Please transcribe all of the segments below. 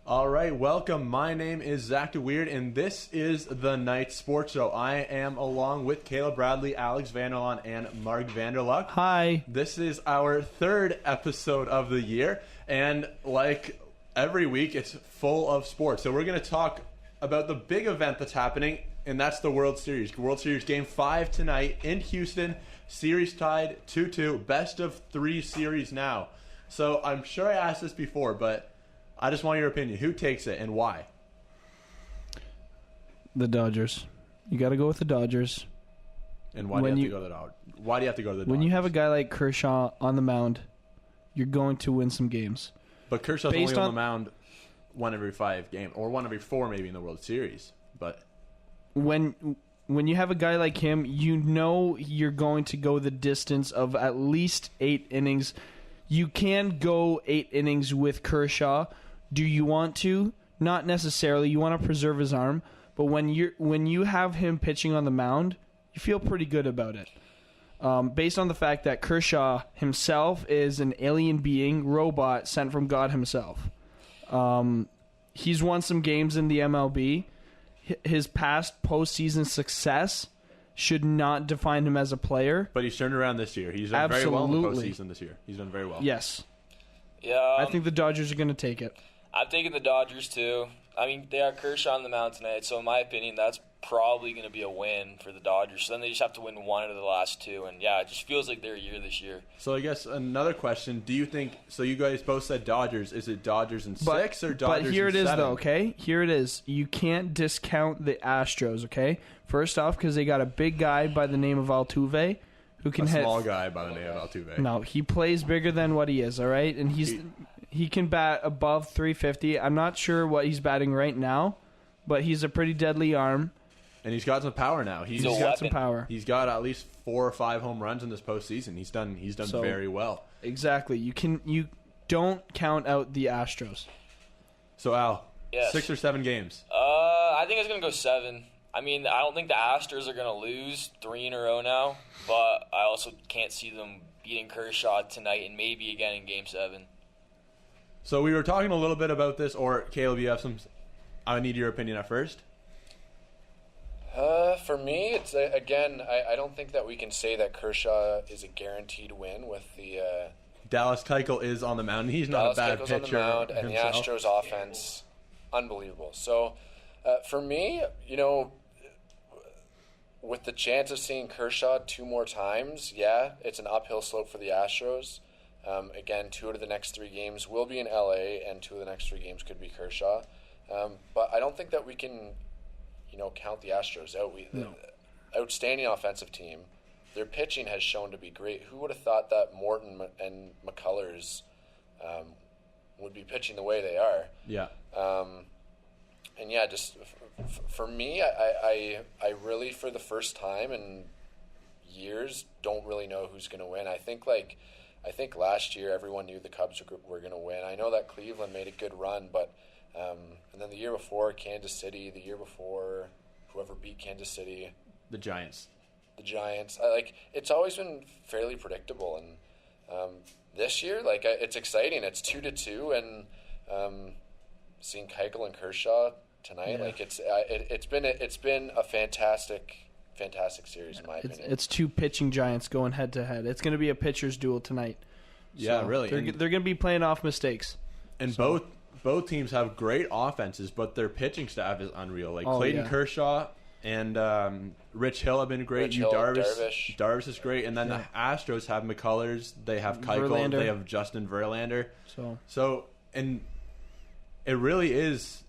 All right, welcome. My name is Zach DeWeerd, and this is the Night Sports Show. I am along with Caleb Bradley, Alex Vanderlaan, and Mark Vanderluck. Hi. This is our third episode of the year, and like every week, it's full of sports. So we're going to talk about the big event that's happening, and that's the World Series. World Series Game 5 tonight in Houston. Series tied 2-2. Best of 3 series now. So I'm sure I asked this before, but I just want your opinion. Who takes it and why? The Dodgers. You got to go with the Dodgers. And why do you have to go to the Dodgers? Why do you have to go to the Dodgers? When you have a guy like Kershaw on the mound, you're going to win some games. But Kershaw's only on the mound one every 5 games, or one every 4 maybe in the World Series. But when you have a guy like him, you know you're going to go the distance of at least 8 innings. You can go 8 innings with Kershaw. Do you want to? Not necessarily. You want to preserve his arm, but when you have him pitching on the mound, you feel pretty good about it. Based on the fact that Kershaw himself is an alien being, robot sent from God himself. He's won some games in the MLB. His past postseason success should not define him as a player. But he's turned around this year. He's done very well in the postseason this year. He's done very well. Yes. Yeah, I think the Dodgers are going to take it. I'm taking the Dodgers too. I mean, they are Kershaw on the mound tonight, so in my opinion, that's probably going to be a win for the Dodgers. So then they just have to win one out of the last 2, and yeah, it just feels like their year this year. So I guess another question: do you think? So you guys both said Dodgers. Is it Dodgers in 6 or Dodgers in 7? But here it is, though. Okay, here it is. You can't discount the Astros. Okay, first off, because they got a big guy by the name of Altuve, who can hit. A small guy by the name of Altuve. No, he plays bigger than what he is. All right, and he can bat above 350. I'm not sure what he's batting right now, but he's a pretty deadly arm. And he's got some power now. He's got some power. He's got at least 4 or 5 home runs in this postseason. He's done very well. Exactly. You don't count out the Astros. So Al, yes. 6 or 7 games. I think it's gonna go 7. I mean, I don't think the Astros are gonna lose 3 in a row now, but I also can't see them beating Kershaw tonight and maybe again in Game 7. So we were talking a little bit about this, or Caleb, you have some. I need your opinion at first. For me, it's again. I don't think that we can say that Kershaw is a guaranteed win with the Dallas Keuchel is on the mound. He's not a bad pitcher. On the mound, and the Astros offense, unbelievable. So, for me, with the chance of seeing Kershaw 2 more times, yeah, it's an uphill slope for the Astros. Again, 2 out of the next 3 games will be in LA, and 2 of the next 3 games could be Kershaw. But I don't think that we can, count the Astros out. The outstanding offensive team. Their pitching has shown to be great. Who would have thought that Morton and McCullers would be pitching the way they are? Yeah. And yeah, just for me, I really, for the first time in years, don't really know who's going to win. I think last year everyone knew the Cubs were going to win. I know that Cleveland made a good run, but and then the year before, Kansas City. The year before, whoever beat Kansas City. The Giants. It's always been fairly predictable, and this year, it's exciting. It's 2-2, and seeing Keuchel and Kershaw tonight, it's been a fantastic series in my opinion. It's 2 pitching giants going head to head. It's going to be a pitcher's duel tonight. Yeah, really. They're going to be playing off mistakes. And both teams have great offenses, but their pitching staff is unreal. Clayton Kershaw and Rich Hill have been great. Darvish is great. And then the Astros have McCullers. They have Keuchel. Verlander. They have Justin Verlander. So, and it really is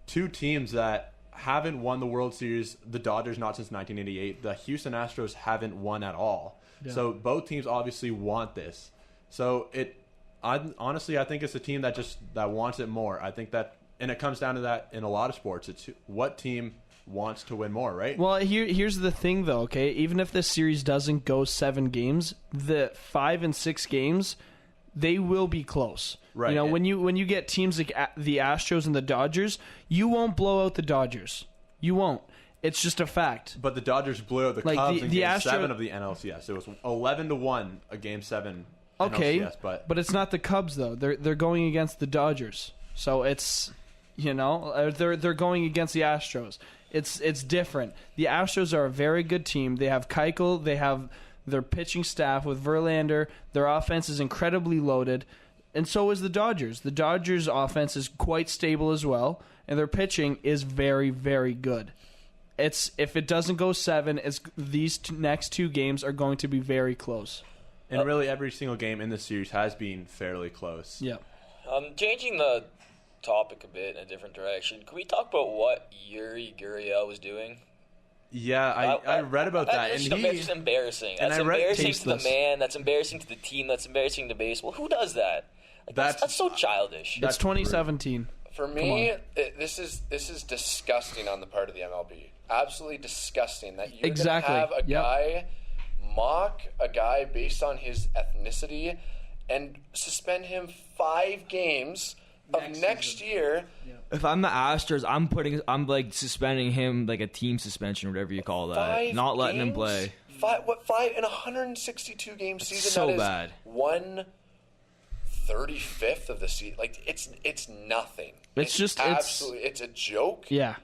2 teams that haven't won the World Series. The Dodgers not since 1988. The Houston Astros haven't won at all. Yeah. So both teams obviously want this. So I think it's a team that wants it more. I think that, and it comes down to that in a lot of sports. It's what team wants to win more, right? Well, here's the thing, though. Okay, even if this series doesn't go 7 games, the 5 and 6 games, they will be close. Right. When you get teams like the Astros and the Dodgers, you won't blow out the Dodgers. You won't. It's just a fact. But the Dodgers blew out the Cubs in Game 7 of the NLCS. It was 11-1 a Game 7. Okay, NLCS, but it's not the Cubs though. They're going against the Dodgers, so it's You know, they're going against the Astros. It's different. The Astros are a very good team. They have Keuchel. They have their pitching staff with Verlander. Their offense is incredibly loaded, and so is the Dodgers. The Dodgers' offense is quite stable as well, and their pitching is very, very good. If it doesn't go 7, these next 2 games are going to be very close. And really, every single game in the series has been fairly close. Yeah. Changing the topic a bit in a different direction, can we talk about what Yuri Gurriel was doing? Yeah, I read about that. It's just embarrassing. That's embarrassing to the man. That's embarrassing to the team. That's embarrassing to baseball. Who does that? Like, that's so childish. It's 2017. For me, this is disgusting on the part of the MLB. Absolutely disgusting that you're going to have a guy mock a guy based on his ethnicity and suspend him 5 games of next year. Yeah. If I'm the Astros, I'm like suspending him like a team suspension or whatever you call that. Not letting him play. 5 in a 162 game season? So that is bad. 1/35 of the season. Like it's nothing. It's a joke. Yeah.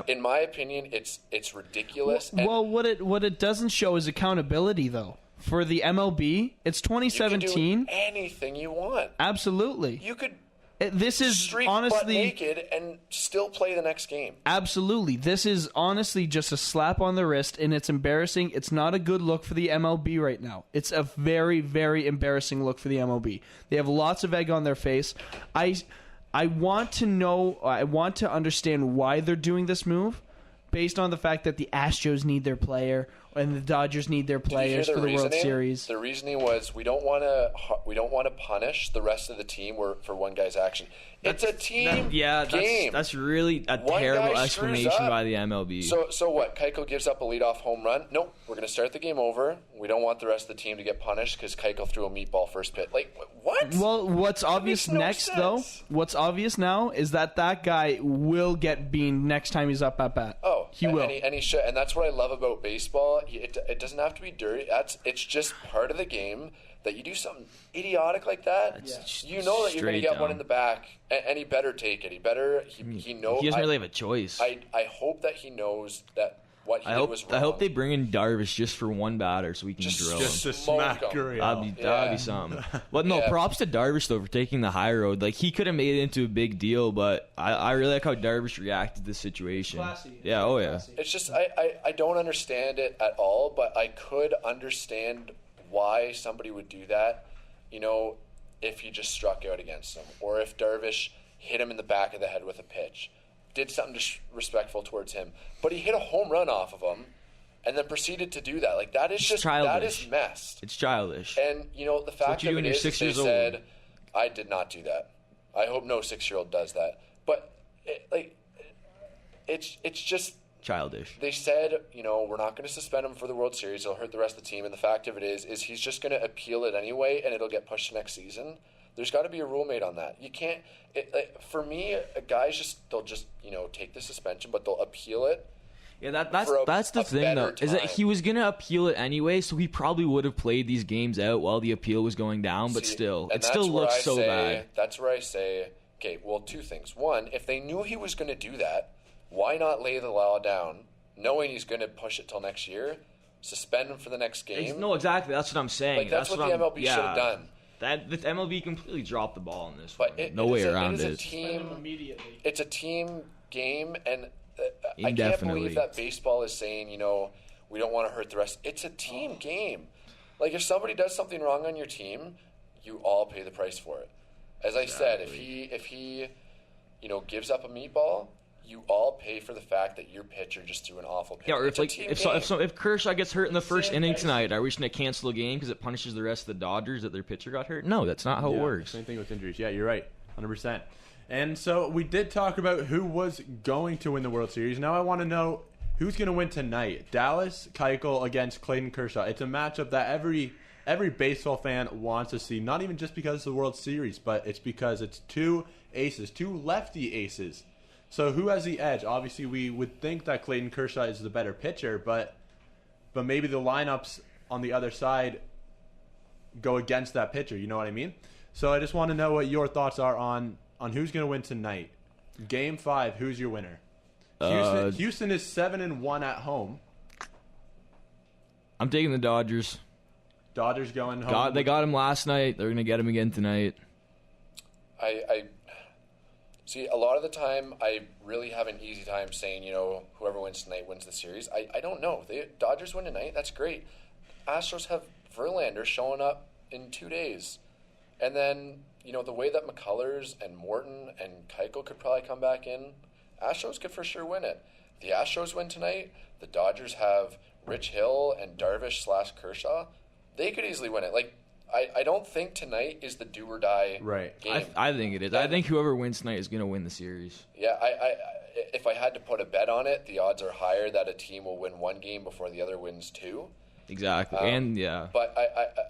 In my opinion, it's ridiculous. Well, what it doesn't show is accountability, though. For the MLB, it's 2017. You can do anything you want. Absolutely. You could. This is streak honestly butt naked and still play the next game. Absolutely. This is honestly just a slap on the wrist, and it's embarrassing. It's not a good look for the MLB right now. It's a very, very embarrassing look for the MLB. They have lots of egg on their face. I want to understand why they're doing this move based on the fact that the Astros need their player and the Dodgers need their players for the World Series. The reasoning was we don't want to punish the rest of the team for one guy's action. It's a team game. That's really a terrible explanation by the MLB. So what? Keuchel gives up a leadoff home run? Nope. We're going to start the game over. We don't want the rest of the team to get punished because Keuchel threw a meatball first pitch. Like, what? Well, what's obvious next, though, what's obvious now is that guy will get beamed next time he's up at bat. Oh, he will. And he should. And that's what I love about baseball. It doesn't have to be dirty. It's just part of the game that you do something idiotic like that. You know that you're going to get one in the back, and he better take it. He knows. He doesn't really have a choice. I hope that he knows that what he did was wrong. I hope they bring in Darvish just for one batter so we can drill him. Just to smack Gurriel. That'd be something. But no, props to Darvish, though, for taking the high road. Like, he could have made it into a big deal, but I really like how Darvish reacted to this situation. Classy. Yeah, oh yeah. It's just, I don't understand it at all, but I could understand why somebody would do that, if he just struck out against him, or if Darvish hit him in the back of the head with a pitch, did something disrespectful towards him, but he hit a home run off of him, and then proceeded to do that. Like, that is just childish. That is messed. It's childish. And the fact of it is, they said, I did not do that. I hope no 6-year-old does that. But it's just childish. They said, we're not going to suspend him for the World Series. It'll hurt the rest of the team. And the fact of it is he's just going to appeal it anyway, and it'll get pushed next season. There's got to be a rule made on that. You can't. For me, guys they'll just take the suspension, but they'll appeal it. Yeah, that's the thing though, is that he was gonna appeal it anyway, so he probably would have played these games out while the appeal was going down. But still, it still looks so bad. That's where I say, okay, well, 2 things. One, if they knew he was going to do that, why not lay the law down, knowing he's going to push it till next year, suspend him for the next game? No, exactly. That's what I'm saying. Like, that's what the MLB should have done. The MLB completely dropped the ball in this but one. No way around it. It's a team game, and I can't believe that baseball is saying, we don't want to hurt the rest. It's a team game. Like, if somebody does something wrong on your team, you all pay the price for it. As I said, if he gives up a meatball, you all pay for the fact that your pitcher just threw an awful pitch. Yeah, or if Kershaw gets hurt in the first inning tonight, are we just going to cancel the game because it punishes the rest of the Dodgers that their pitcher got hurt? No, that's not how it works. Same thing with injuries. Yeah, you're right. 100%. And so we did talk about who was going to win the World Series. Now I want to know who's going to win tonight. Dallas Keuchel against Clayton Kershaw. It's a matchup that every baseball fan wants to see, not even just because it's the World Series, but it's because it's 2 aces, 2 lefty aces. So who has the edge? Obviously, we would think that Clayton Kershaw is the better pitcher, but maybe the lineups on the other side go against that pitcher. You know what I mean? So I just want to know what your thoughts are on who's going to win tonight. Game 5, who's your winner? Houston is 7-1 at home. I'm taking the Dodgers. Dodgers going home. They got him last night. They're going to get him again tonight. I see, a lot of the time, I really have an easy time saying, whoever wins tonight wins the series. I don't know. Dodgers win tonight. That's great. Astros have Verlander showing up in 2 days. And then, the way that McCullers and Morton and Keuchel could probably come back in, Astros could for sure win it. The Astros win tonight. The Dodgers have Rich Hill and Darvish/Kershaw. They could easily win it. I don't think tonight is the do or die game. I think it is. I think whoever wins tonight is going to win the series. Yeah, if I had to put a bet on it, the odds are higher that a team will win one game before the other wins two. Exactly, But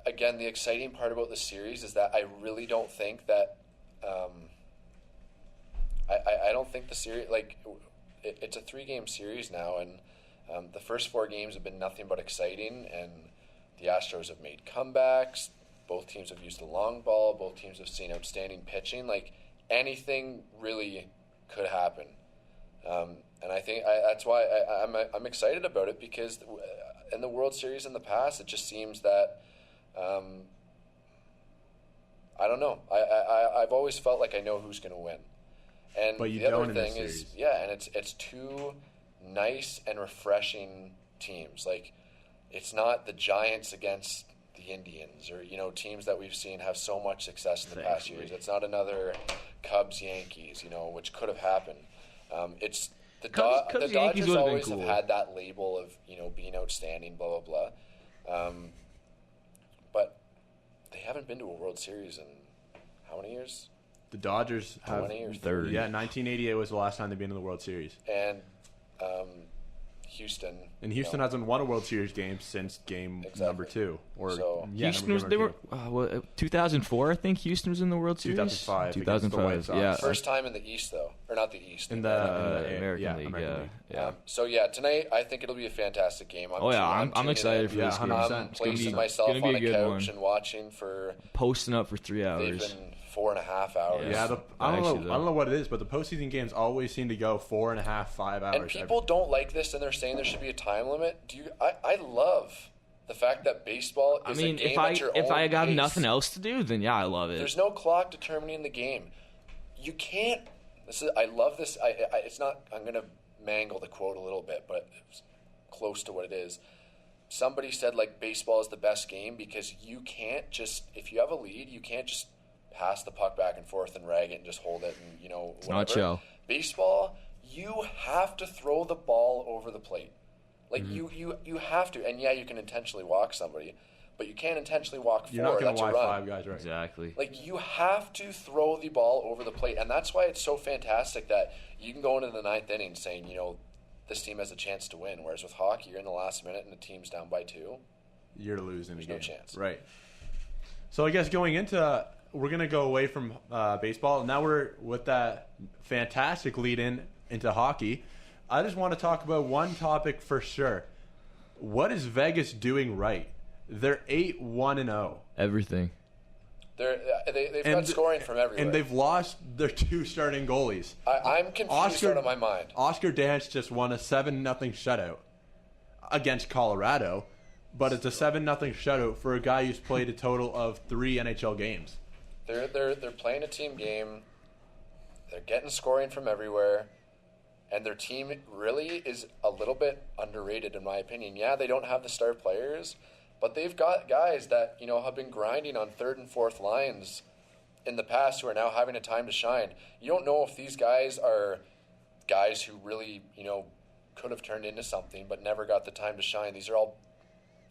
again, the exciting part about the series is that I really don't think that. I don't think the series it's a 3-game series now, and the first 4 games have been nothing but exciting, and the Astros have made comebacks. Both teams have used the long ball. Both teams have seen outstanding pitching. Anything really could happen, and I think that's why I'm excited about it, because in the World Series in the past, it just seems that I don't know. I've always felt like I know who's going to win, and but you the other don't thing in is and it's 2 nice and refreshing teams. It's not the Giants against the Indians, or teams that we've seen have so much success in the past years. It's not another Cubs Yankees, which could have happened. It's the Dodgers always have had that label of being outstanding, blah blah blah, but they haven't been to a World Series in how many years? The Dodgers have 20 or 30. Yeah, 1988 was the last time they've been in the World Series. And Houston. And Houston hasn't won a World Series game since game number 2. Houston was 2004. I think Houston was in the World Series. 2005. Yeah. First time in the East, though, or not the East. In the American League. Yeah. So tonight I think it'll be a fantastic game. I'm excited for this game. I'm placing myself on a couch and watching for posting up for 3 hours. They've been 4.5 hours. Yeah, I don't know what it is, but the postseason games always seem to go 4.5, 5 hours. And people don't like this, and they're saying there should be a time limit. I love the fact that baseball is a game at your own if I got pace. nothing else to do, then I love it. There's no clock determining the game. You can't. I love this. It's not. I'm going to mangle the quote a little bit, but it's close to what it is. Somebody said baseball is the best game because you can't just, if you have a lead, you can't just pass the puck back and forth and rag it and just hold it and whatever. It's not chill. Baseball, you have to throw the ball over the plate. You have to, and you can intentionally walk somebody, but you can't intentionally walk 4. You're not going to walk run. 5 guys, right? Exactly. You have to throw the ball over the plate, and that's why it's so fantastic that you can go into the 9th inning saying, this team has a chance to win. Whereas with hockey, you're in the last minute and the team's down by 2. You're losing the game. There's no chance. Right. So I guess going into, we're going to go away from baseball. Now we're with that fantastic lead-in into hockey. I just want to talk about one topic for sure. What is Vegas doing right? They're 8-1-0. Everything. They've got scoring from everywhere. And they've lost their 2 starting goalies. I'm confused out of my mind. Oscar Dance just won a 7-0 shutout against Colorado, but it's a 7-0 shutout for a guy who's played a total of 3 NHL games. They're playing a team game. They're getting scoring from everywhere. And their team really is a little bit underrated, in my opinion. Yeah, they don't have the star players, but they've got guys that have been grinding on 3rd and 4th lines in the past who are now having a time to shine. You don't know if these guys are guys who really could have turned into something but never got the time to shine. These are all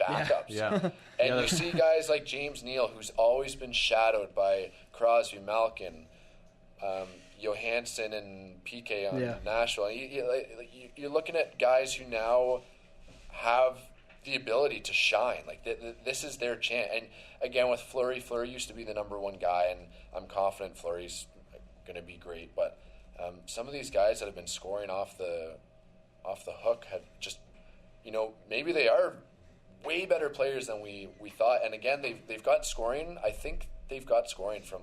backups. Yeah. And you see guys like James Neal, who's always been shadowed by Crosby, Malkin, Johansson and PK on Nashville. You're looking at guys who now have the ability to shine. This is their chance. And again, with Fleury used to be the number 1 guy, and I'm confident Fleury's going to be great. But some of these guys that have been scoring off the hook have just, maybe they are way better players than we thought. And again, they've got scoring. I think they've got scoring from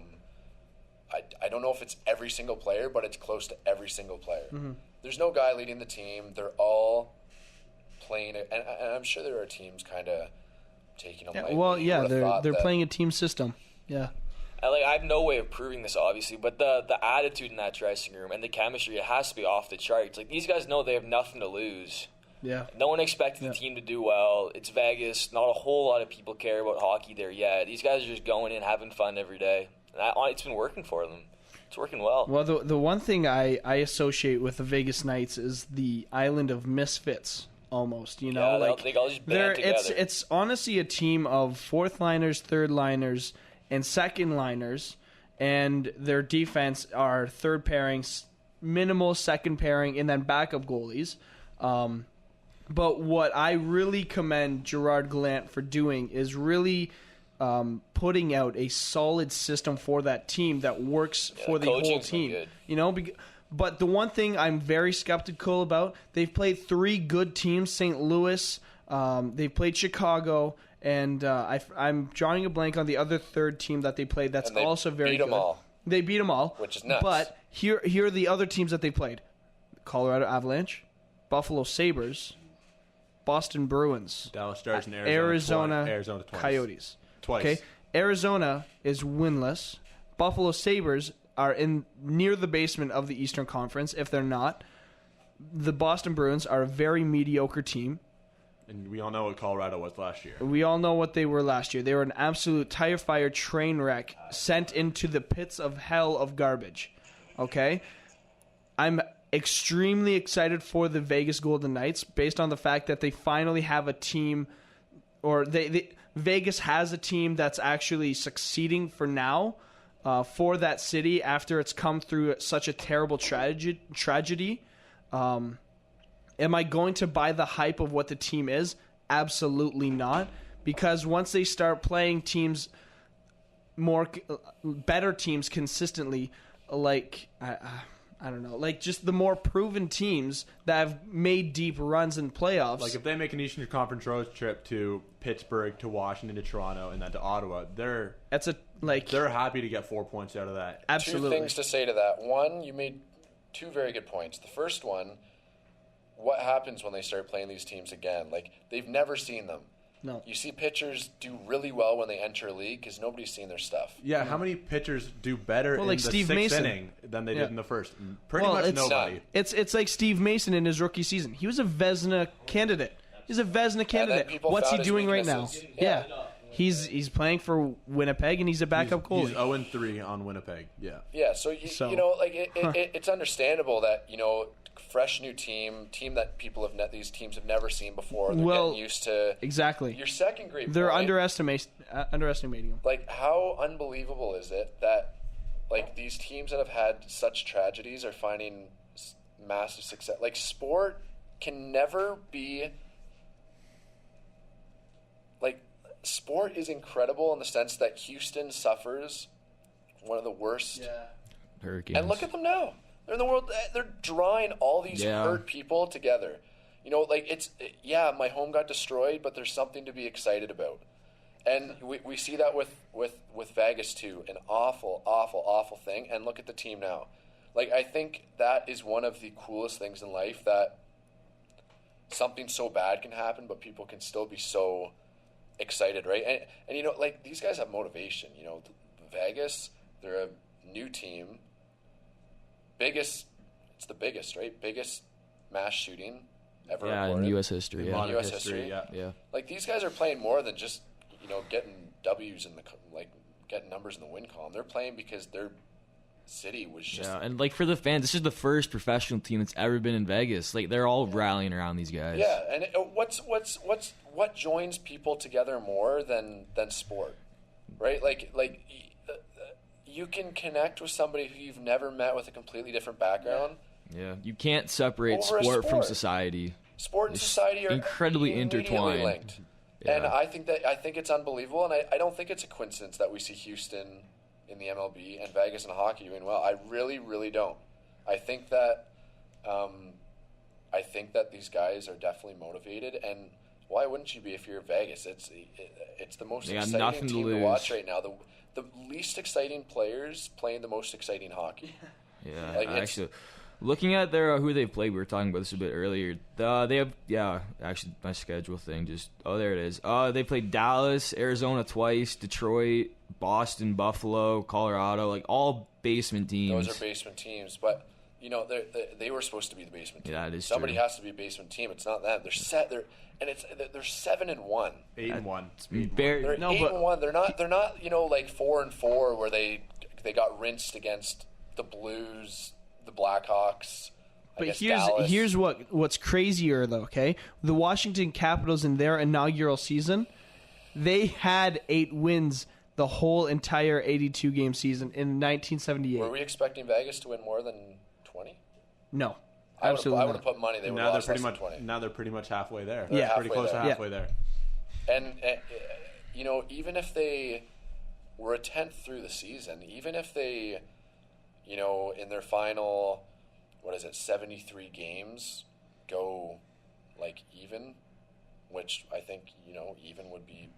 I don't know if it's every single player, but it's close to every single player. Mm-hmm. There's no guy leading the team. They're all playing it, and I'm sure there are teams kind of taking them. They're playing a team system. Yeah. I have no way of proving this, obviously, but the attitude in that dressing room and the chemistry, it has to be off the charts. Like, these guys know they have nothing to lose. Yeah. No one expected the team to do well. It's Vegas. Not a whole lot of people care about hockey there yet. These guys are just going in, having fun every day. And it's been working for them. It's working well. Well, the one thing I associate with the Vegas Knights is the island of misfits, almost. You know, they all just band together. It's honestly a team of fourth liners, third liners, and second liners, and their defense are third pairings, minimal second pairing, and then backup goalies. But what I really commend Gerard Gallant for doing is really putting out a solid system for that team that works for the whole team. Good. You know, but the one thing I'm very skeptical about, they've played 3 good teams: St. Louis, they've played Chicago, and I'm drawing a blank on the other third team that they played. That's also very good. They beat them all, which is nuts. But here are the other teams that they played: Colorado Avalanche, Buffalo Sabres, Boston Bruins, Dallas Stars, and Arizona Coyotes. Twice. Okay, Arizona is winless. Buffalo Sabres are near the basement of the Eastern Conference. If they're not, the Boston Bruins are a very mediocre team. And we all know what Colorado was last year. We all know what they were last year. They were an absolute tire fire train wreck sent into the pits of hell of garbage. Okay? I'm extremely excited for the Vegas Golden Knights based on the fact that they finally have a team, or Vegas has a team that's actually succeeding for now for that city after it's come through such a terrible tragedy. Am I going to buy the hype of what the team is? Absolutely not. Because once they start playing teams, better teams consistently, like, I don't know, like just the more proven teams that have made deep runs in playoffs. Like if they make an Eastern Conference road trip to Pittsburgh, to Washington, to Toronto, and then to Ottawa, they're happy to get 4 points out of that. Absolutely. 2 things to say to that. One, you made 2 very good points. The first one, what happens when they start playing these teams again? Like, they've never seen them. No. You see pitchers do really well when they enter a league because nobody's seen their stuff. Yeah, how many pitchers do better in the Steve 6th Mason. inning than they did in the first? Pretty much nobody. It's like Steve Mason in his rookie season. He was a Vezina candidate. He's a Vezina candidate. What's he doing right now? Yeah. He's playing for Winnipeg, and he's a backup goalie. He's 0-3 on Winnipeg. Yeah. Yeah, so you know, like it's understandable that, you know, fresh new team that these teams have never seen before. They're getting used to exactly. Your second great They're point, underestimating them. Like, how unbelievable is it that like these teams that have had such tragedies are finding massive success? Like, sport can never be like. Sport is incredible in the sense that Houston suffers one of the worst hurricanes. And look at them now. They're in the world. They're drawing all these hurt people together. You know, like my home got destroyed, but there's something to be excited about. And we see that with Vegas too. An awful, awful, awful thing. And look at the team now. Like, I think that is one of the coolest things in life, that something so bad can happen, but people can still be so excited, right? And you know, like, these guys have motivation. You know, Vegas, they're a new team. It's the biggest, right? Biggest mass shooting ever recorded. In U.S. history. In U.S. history. Yeah. Like, these guys are playing more than just, you know, getting W's getting numbers in the win column. They're playing because their city was just... Yeah, and, like, for the fans, this is the first professional team that's ever been in Vegas. Like, they're all rallying around these guys. Yeah, and what joins people together more than sport, right? Like you can connect with somebody who you've never met with a completely different background. Yeah, you can't separate sport from society. Sport and society are incredibly intertwined. Linked. Yeah. And I think it's unbelievable, and I don't think it's a coincidence that we see Houston in the MLB and Vegas in hockey doing well. I really, really don't. I think that these guys are definitely motivated, and why wouldn't you be if you're Vegas? It's the most exciting team to watch right now. the least exciting players playing the most exciting hockey. Yeah, actually, looking at their who they've played, we were talking about this a bit earlier. They have actually my schedule thing there it is. They played Dallas, Arizona twice, Detroit, Boston, Buffalo, Colorado, like all basement teams. Those are basement teams, but they were supposed to be the basement team. Yeah, it is. Somebody true. has to be a basement team. It's not them. They're 7-1. 8-1. They're 8-1. They're not 4-4 where they got rinsed against the Blues, the Blackhawks. But here's what's crazier though. Okay, the Washington Capitals in their inaugural season, they had 8 wins the whole entire 82 game season in 1978. Were we expecting Vegas to win more than 20? No. I would have put money they would have lost less than 20. Now they're pretty much halfway there. Yeah, pretty close to halfway there. And even if they were a 10th through the season, even if they, in their final, 73 games, go even, which I think even would be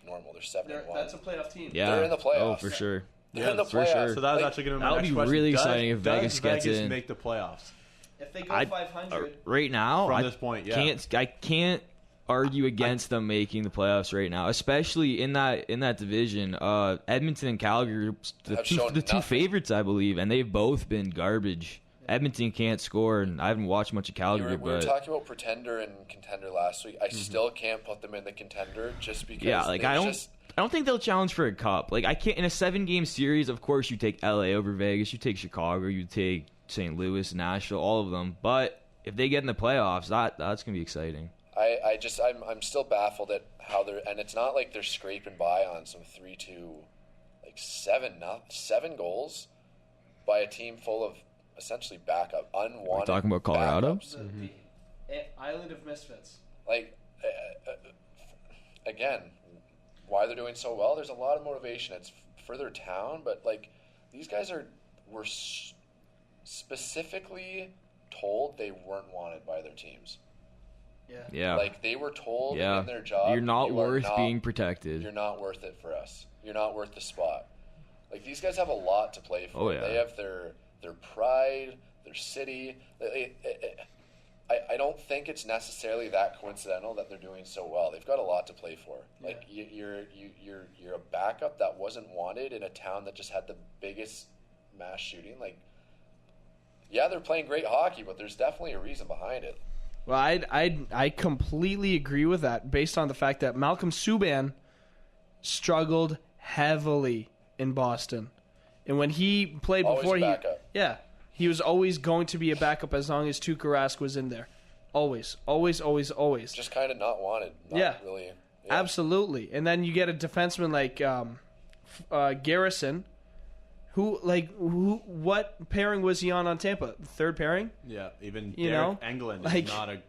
normal. They're 7-1. That's a playoff team. Yeah, they're in the playoffs. Oh, for sure. They're in the playoffs. Sure. So that was actually going to be my next question. That would be really exciting if Vegas gets Vegas in. Make the playoffs? If they go 500 right now, from this point, yeah. I can't argue against them making the playoffs right now, especially in that division. Edmonton and Calgary, the two favorites, I believe, and they've both been garbage. Edmonton can't score, and I haven't watched much of Calgary. We were talking about pretender and contender last week. I still can't put them in the contender just because. Yeah, I don't think they'll challenge for a cup. Like I can't in a 7-game series. Of course, you take LA over Vegas, you take Chicago, you take St. Louis, Nashville, all of them. But if they get in the playoffs, that's gonna be exciting. I'm still baffled at how they're, and it's not like they're scraping by on some 3-2, 7 goals by a team full of essentially backup, unwanted. We're talking about Colorado. The Island of Misfits. Again, why they're doing so well? There's a lot of motivation. It's further down, but these guys were specifically told they weren't wanted by their teams. Yeah. They were told in their job, you're not worth being protected. You're not worth it for us. You're not worth the spot. These guys have a lot to play for. Oh, yeah. They have their pride, their city. I don't think it's necessarily that coincidental that they're doing so well. They've got a lot to play for. You're a backup that wasn't wanted in a town that just had the biggest mass shooting. They're playing great hockey, but there's definitely a reason behind it. Well, I completely agree with that based on the fact that Malcolm Subban struggled heavily in Boston. And when he played before, he was always going to be a backup as long as Tuukka Rask was in there. Always. Just kind of not wanted. Really. Yeah. Absolutely. And then you get a defenseman like Garrison, what pairing was he on Tampa? Third pairing? Yeah, even Derek Engelland is not a.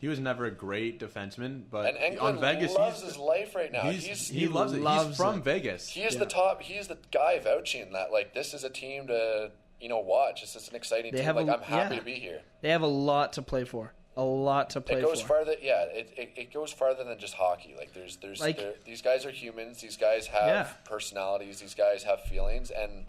He was never a great defenseman, but on Vegas, loves his life right now. He loves it. He's from Vegas. He is the top. He is the guy vouching that this is a team to watch. It's just an exciting team. I'm happy to be here. They have a lot to play for. It goes farther. Yeah, it goes farther than just hockey. These guys are humans. These guys have personalities. These guys have feelings, and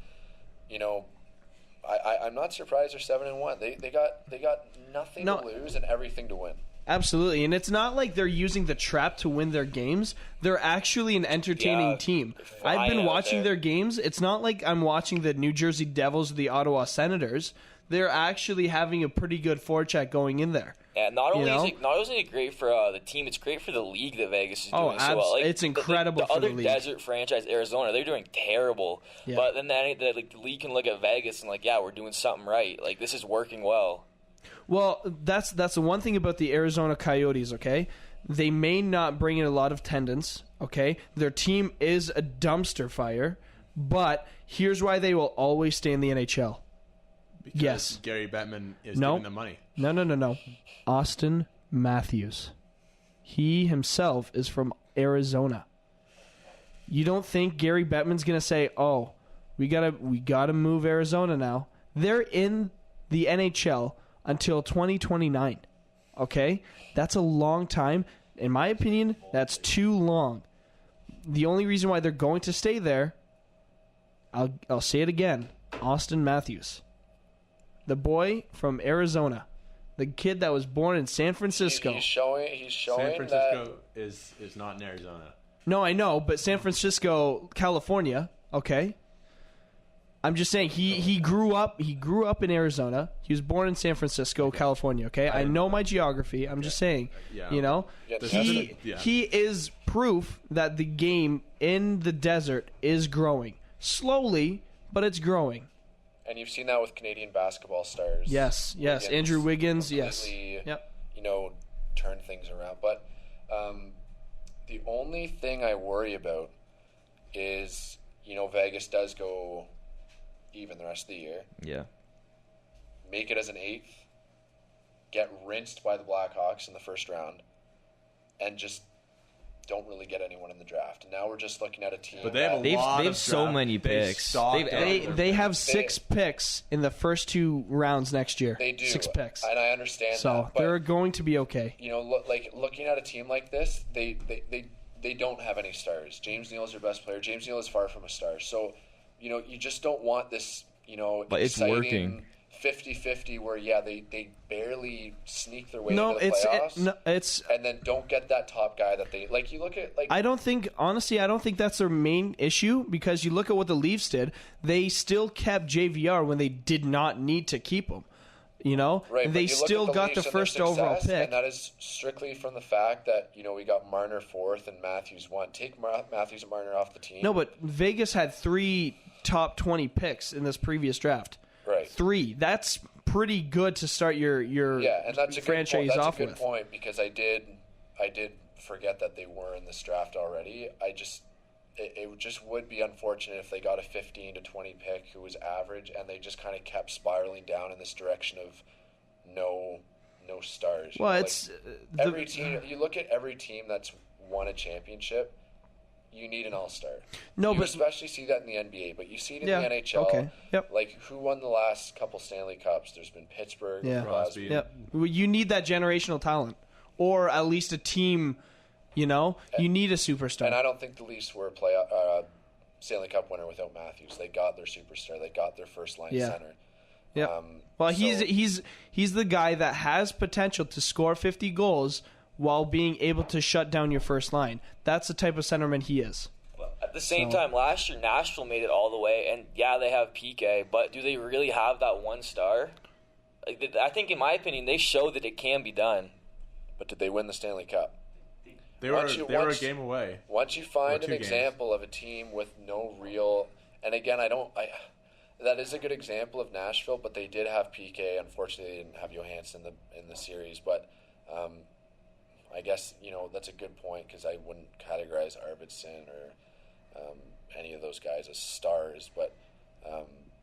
I'm not surprised they're 7-1. They got nothing to lose and everything to win. Absolutely, and it's not like they're using the trap to win their games. They're actually an entertaining team. I've been watching their games. It's not like I'm watching the New Jersey Devils or the Ottawa Senators. They're actually having a pretty good forecheck going in there. Yeah, not only is it great for the team, it's great for the league that Vegas is doing so well. It's incredible for the league. The other desert franchise, Arizona, they're doing terrible. Yeah. But then the league can look at Vegas and we're doing something right. This is working well. Well, that's the one thing about the Arizona Coyotes, okay? They may not bring in a lot of attendance, okay? Their team is a dumpster fire, but here's why they will always stay in the NHL. Because Gary Bettman is giving them money. No. Austin Matthews. He himself is from Arizona. You don't think Gary Bettman's going to say, "Oh, we gotta move Arizona now"? They're in the NHL until 2029. Okay? That's a long time. In my opinion, that's too long. The only reason why they're going to stay there I'll say it again. Austin Matthews. The boy from Arizona. The kid that was born in San Francisco. He's showing San Francisco is not in Arizona. No, I know, but San Francisco, California, okay? I'm just saying he grew up in Arizona. He was born in San Francisco, California, okay? I know my geography. I'm just saying, you know, he is proof that the game in the desert is growing. Slowly, but it's growing. And you've seen that with Canadian basketball stars. Yes. Andrew Wiggins, yes. Yep. Turn things around. But the only thing I worry about is, Vegas does go even the rest of the year. Yeah. Make it as an 8th. Get rinsed by the Blackhawks in the first round. And just don't really get anyone in the draft. And now we're just looking at a team. But they have so many picks. They have 6 picks in the first 2 rounds next year. They do. 6 picks. And I understand that. So they're going to be okay. Looking at a team like this, they don't have any stars. James Neal is their best player. James Neal is far from a star. So, you just don't want this, but it's working. 50-50 where they barely sneak their way into the playoffs and then don't get that top guy that they you look at I don't think that's their main issue, because you look at what the Leafs did. They still kept JVR when they did not need to keep him. Right, and they still got the first overall pick, and that is strictly from the fact that we got Marner 4th and Matthews 1. Take Matthews and Marner off the team. No, but Vegas had 3 top 20 picks in this previous draft. Right. 3. That's pretty good to start your and that's a franchise good off point. with. That's a good point, because I did forget that they were in this draft already. It just would be unfortunate if they got a 15 to 20 pick who was average, and they just kind of kept spiraling down in this direction of no stars. Well, every team. You look at every team that's won a championship. You need an all-star. You especially see that in the NBA, but you see it in the NHL. Okay. Yep. Who won the last couple Stanley Cups? There's been Pittsburgh, Crosby. Yep. Well, you need that generational talent, or at least a team. You need a superstar. And I don't think the Leafs were a Stanley Cup winner without Matthews. They got their superstar. They got their first-line center. Yeah. He's the guy that has potential to score 50 goals while being able to shut down your first line. That's the type of centerman he is. Well, at the same time, last year Nashville made it all the way, and they have PK, but do they really have that one star? I think, in my opinion, they showed that it can be done. But did they win the Stanley Cup? They were a game away. Once you find an example of a team with no real, and again, that is a good example of Nashville, but they did have PK. Unfortunately, they didn't have Johansson in the series, but. I guess, that's a good point, because I wouldn't categorize Arvidsson or any of those guys as stars, but...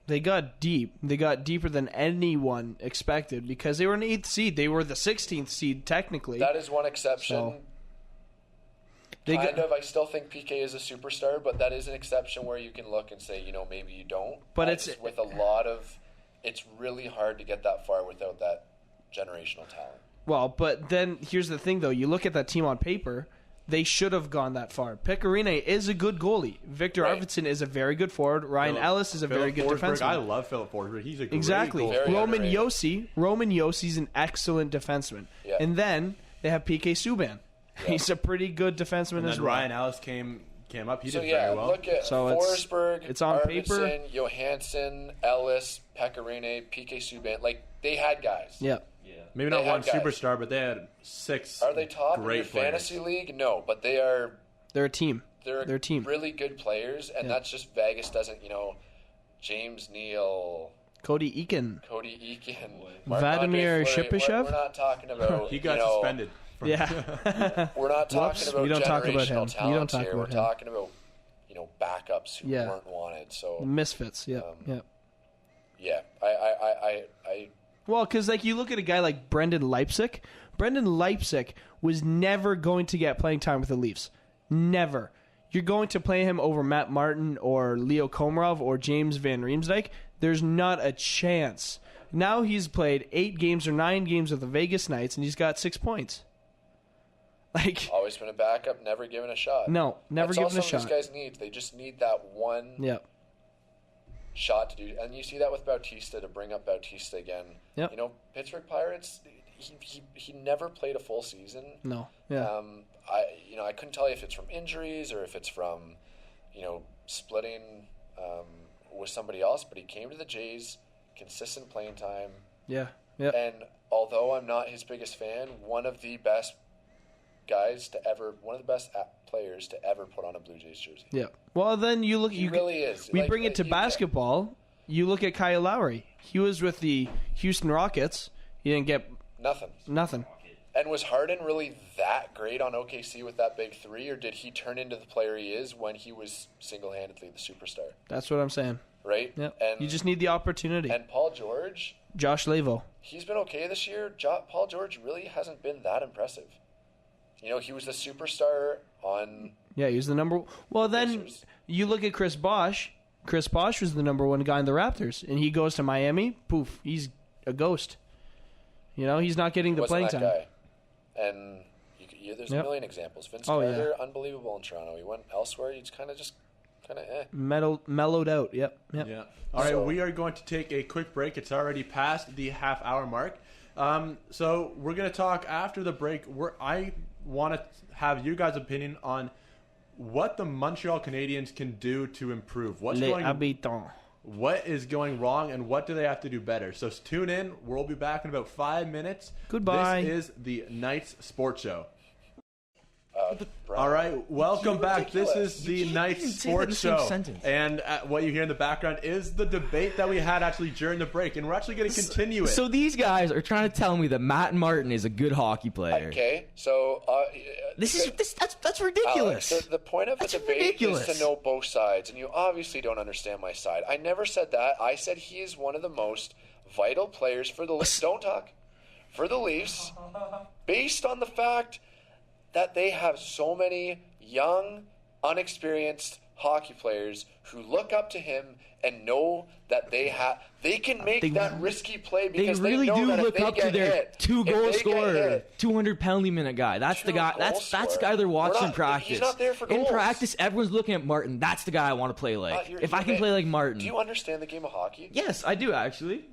they got deep. They got deeper than anyone expected, because they were an 8th seed. They were the 16th seed, technically. That is one exception. I still think PK is a superstar, but that is an exception where you can look and say, maybe you don't. But it's really hard to get that far without that generational talent. Well, but then here's the thing, though. You look at that team on paper, they should have gone that far. Pecorine is a good goalie. Victor Arvidsson is a very good forward. Ryan Ellis is a very good defenseman. I love Philip Forsberg. He's a great goalie. Roman Yossi's an excellent defenseman. Yeah. And then they have PK Subban. Yeah. He's a pretty good defenseman as well. Ryan Ellis came up. He did very well. Look at Forsberg, it's on paper. Johansson, Ellis, Pecorine, PK Subban. They had guys. Yeah. Maybe not one superstar, but they had 6 Are they top great in your fantasy league? No, but they are... They're a team. They're a team. Really good players, and that's just Vegas doesn't, James Neal... Cody Eakin. Vladimir Shipachyov? We're not talking about... He got suspended. We're not talking about generational talent here. We're talking about, backups who weren't wanted. So misfits, Yeah, Well, because you look at a guy like Brendan Leipsic. Brendan Leipsic was never going to get playing time with the Leafs. Never. You're going to play him over Matt Martin or Leo Komarov or James Van Riemsdyk. There's not a chance. Now he's played 8 games or 9 games with the Vegas Knights, and he's got 6 points. Always been a backup, never given a shot. No, never given a shot. That's all some of these guys need. They just need that one. Yep. shot to do, and you see that with Bautista, to bring up Bautista again. Yep. You know, Pittsburgh Pirates, he never played a full season. No. Yeah. I couldn't tell you if it's from injuries or if it's from, splitting with somebody else, but he came to the Jays, consistent playing time. Yeah. Yeah. And although I'm not his biggest fan, one of the best players to ever put on a Blue Jays jersey. Yeah. Well, then you look. He really is. We bring it to basketball. You look at Kyle Lowry. He was with the Houston Rockets. He didn't get nothing. And was Harden really that great on OKC with that big three, or did he turn into the player he is when he was single-handedly the superstar? That's what I'm saying. Right? Yeah. And you just need the opportunity. And Paul George, Josh Lavo, he's been okay this year. Paul George really hasn't been that impressive. He was the superstar on. Yeah, he was the number. Well, then Pacers. You look at Chris Bosh. Chris Bosh was the number one guy in the Raptors, and he goes to Miami. Poof, he's a ghost. He's not getting the playing time. Guy. And there's a million examples. Vince Carter, unbelievable in Toronto. He went elsewhere. He's kind of mellowed out. Yep. Yeah. All right, we are going to take a quick break. It's already past the half-hour mark. So we're going to talk after the break. I want to have you guys' opinion on what the Montreal Canadiens can do to improve. What is going wrong, and what do they have to do better? So tune in. We'll be back in about 5 minutes. Goodbye. This is the Knights Sports Show. All right, welcome back. This is the Knights Sports Show. And what you hear in the background is the debate that we had actually during the break, and we're actually going to continue it. So these guys are trying to tell me that Matt Martin is a good hockey player. Okay, so that's ridiculous. Alex, the point of the debate is to know both sides, and you obviously don't understand my side. I never said that. I said he is one of the most vital players for the Leafs. Don't talk. For the Leafs, based on the fact that they have so many young, unexperienced hockey players who look up to him and know that they can make that risky play because they really know do that look up to their 2-goal scorer, 200 penalty minute guy. That's the guy. That's the guy they're watching in practice. He's not there for goals. In practice, everyone's looking at Martin. That's the guy I want to play like. If I can play like Martin. Do you understand the game of hockey? Yes, I do actually.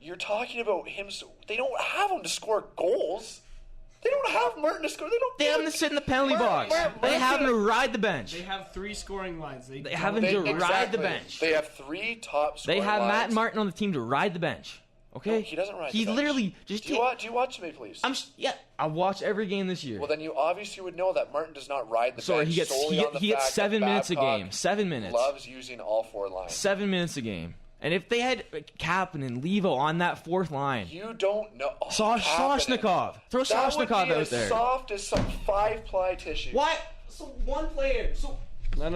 You're talking about him. They don't have him to score goals. They don't have Martin to score. They have him to sit in the penalty box. They have him to ride the bench. They have 3 scoring lines. They have him to ride the bench. They have 3 top scoring lines. They have Matt Martin on the team to ride the bench. Okay? No, he doesn't ride the bench. He literally just... Do you watch Maple Leafs? I watch every game this year. Well, then you obviously would know that Martin does not ride the bench. Sorry, he gets 7 minutes a game. 7 minutes. Loves using all 4 lines. 7 minutes a game. And if they had Kapanen and Levo on that 4th line, you don't know. Soshnikov, throw Soshnikov out there. That would be as soft as some 5-ply tissue. What? So one player. So No.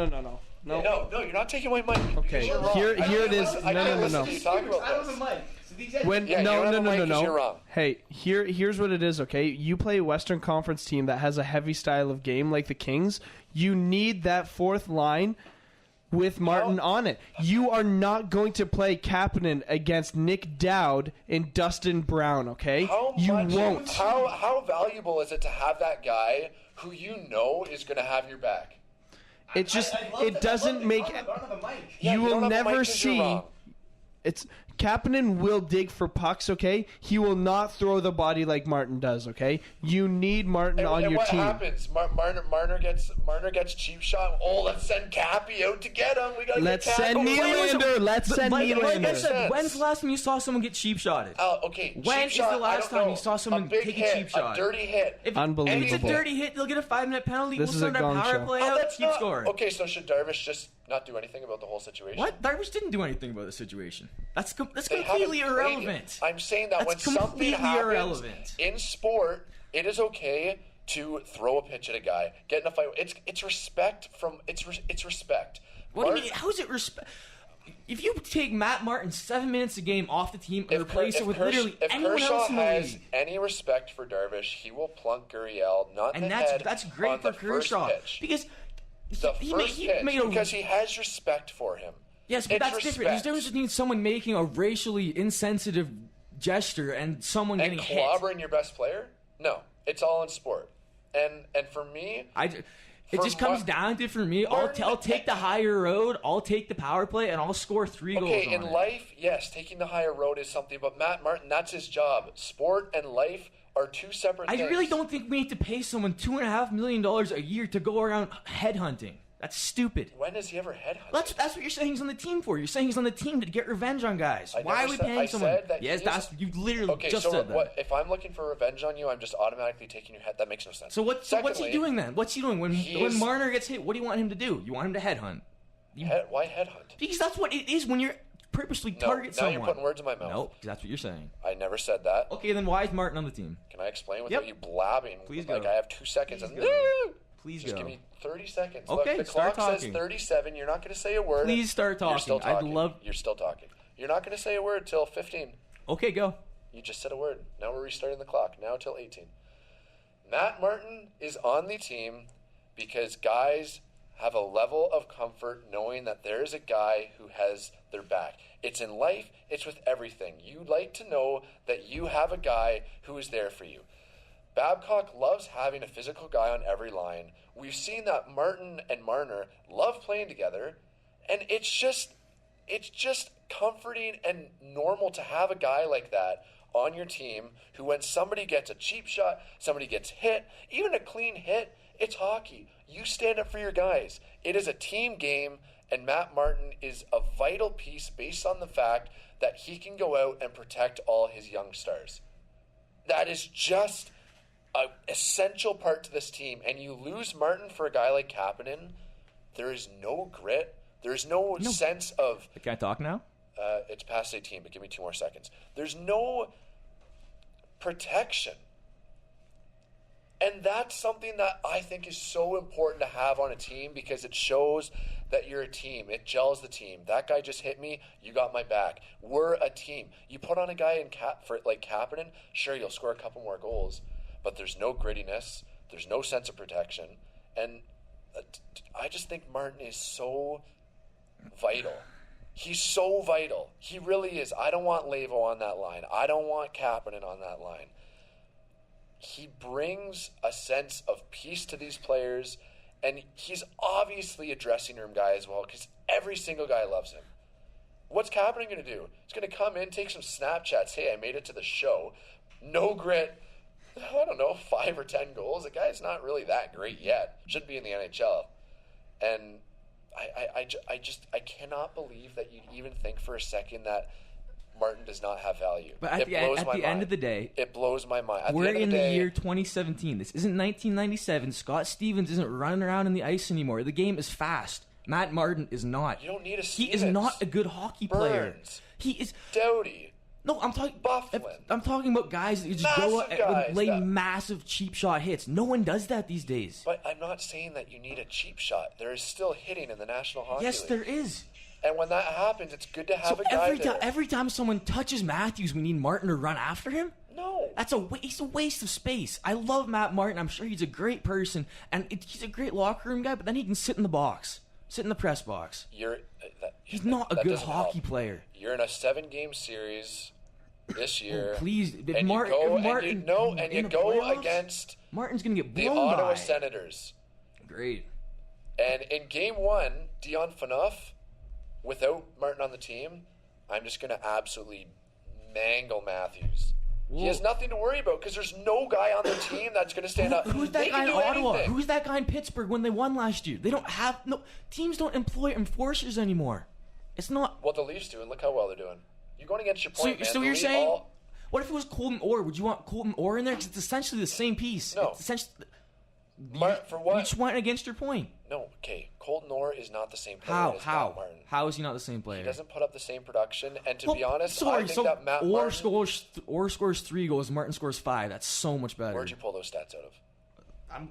No, you're not taking away money. Okay, here it is. No. You talk about I don't have a mic. No. Hey, here's what it is. Okay, you play a Western Conference team that has a heavy style of game like the Kings. You need that 4th line with Martin on it. You are not going to play Kapanen against Nick Dowd and Dustin Brown, okay? You won't. How valuable is it to have that guy who you know is going to have your back? It just it doesn't make. You will never see. It's Kapanen will dig for pucks, okay? He will not throw the body like Martin does, okay? You need Martin on your team. And what happens? Marner gets cheap shot. Oh, let's send Cappy out to get him. Let's send Nylander. Like I said, when's the last time you saw someone get cheap shotted? Okay. When is the last time you saw someone take a cheap shot? A dirty hit. Unbelievable. If it's a dirty hit, they'll get a 5-minute penalty. This is a gong power show. play out, keep scoring. Okay, so should Darvish just not do anything about the whole situation? What? Darvish didn't do anything about the situation. That's completely irrelevant. I'm saying that when something happens in sport, it is okay to throw a pitch at a guy, get in a fight. It's respect from it's respect. What do you mean? How is it respect? If you take Matt Martin 7 minutes a game off the team and replace it with literally anyone else in the league, if Kershaw has any respect for Darvish, he will plunk Gurriel not in the head. That's great for Kershaw because because he has respect for him. Yes, but that's different. There's a difference between someone making a racially insensitive gesture and someone getting hit. And clobbering your best player? No. It's all in sport. And for me... It just comes down to, for me, I'll take the higher road, I'll take the power play, and I'll score 3 goals. Okay, in life, yes, taking the higher road is something, but Matt Martin, that's his job. Sport and life are two separate things. I really don't think we need to pay someone $2.5 million a year to go around headhunting. That's stupid. When has he ever headhunted? That's what you're saying he's on the team for. You're saying he's on the team to get revenge on guys. Why are we paying someone? You literally just said that. What, if I'm looking for revenge on you, I'm just automatically taking your head. That makes no sense. So what's he doing then? What's he doing when Marner gets hit? What do you want him to do? You want him to headhunt? Why headhunt? Because that's what it is when you're purposely target someone. Now you're putting words in my mouth. Nope, that's what you're saying. I never said that. Okay, then why is Martin on the team? Can I explain without you blabbing? Please go. I have 2 seconds. Please just go. give me 30 seconds. Okay, Look, the clock says 37. You're not going to say a word. Please start talking. You're still talking. I'd love. You're still talking. You're not going to say a word till 15. Okay, go. You just said a word. Now we're restarting the clock. Now till 18. Matt Martin is on the team because guys have a level of comfort knowing that there is a guy who has their back. It's in life. It's with everything. You like to know that you have a guy who is there for you. Babcock loves having a physical guy on every line. We've seen that Martin and Marner love playing together, and it's just comforting and normal to have a guy like that on your team who, when somebody gets a cheap shot, somebody gets hit, even a clean hit, it's hockey. You stand up for your guys. It is a team game, and Matt Martin is a vital piece based on the fact that he can go out and protect all his young stars. That is just an essential part to this team, and you lose Martin for a guy like Kapanen, there is no grit. There's no sense of... Can I talk now? It's past 18, but give me 2 more seconds. There's no protection. And that's something that I think is so important to have on a team because it shows that you're a team. It gels the team. That guy just hit me. You got my back. We're a team. You put on a guy like Kapanen, sure, you'll score a couple more goals, but there's no grittiness. There's no sense of protection. And I just think Martin is so vital. He's so vital. He really is. I don't want Levo on that line. I don't want Kapanen on that line. He brings a sense of peace to these players, and he's obviously a dressing room guy as well because every single guy loves him. What's Kapanen going to do? He's going to come in, take some Snapchats. Hey, I made it to the show. No grit. I don't know, 5 or 10 goals. The guy's not really that great yet. Should be in the NHL. And I cannot believe that you'd even think for a second that Martin does not have value. But at the end of the day, it blows my mind. We're in the year 2017. This isn't 1997. Scott Stevens isn't running around in the ice anymore. The game is fast. Matt Martin is not. You don't need a Stevens. He is not a good hockey player. He is Doughty. No, I'm talking Bufflin. I'm talking about guys that just go and lay massive cheap shot hits. No one does that these days. But I'm not saying that you need a cheap shot. There is still hitting in the National Hockey League. Yes, there is. And when that happens, it's good to have a guy there. Every time someone touches Matthews, we need Martin to run after him? No. That's a waste of space. I love Matt Martin. I'm sure he's a great person, and he's a great locker room guy, but then he can sit in the box. Sit in the press box. He's not a good hockey player. You're in a 7-game series this year. Oh, please. And you go against Martin's going to get blown the Ottawa by. Senators. Great. And in Game 1, Dion Phaneuf, without Martin on the team, I'm just going to absolutely mangle Matthews. Whoa. He has nothing to worry about because there's no guy on the team that's going to stand up. Who's that guy in Ottawa? Who's that guy in Pittsburgh when they won last year? They don't have teams don't employ enforcers anymore. It's not what the Leafs do, and look how well they're doing. You're going against your point, man. So you're saying, what if it was Colton Orr? Would you want Colton Orr in there? Because it's essentially the same piece. No. It's essentially, for what? You just went against your point. No, okay. Colton Orr is not the same player as How? Matt Martin. How is he not the same player? He doesn't put up the same production, and to be honest, I think that Matt Orr Martin... scores 3 goals, Martin scores 5. That's so much better. Where'd you pull those stats out of?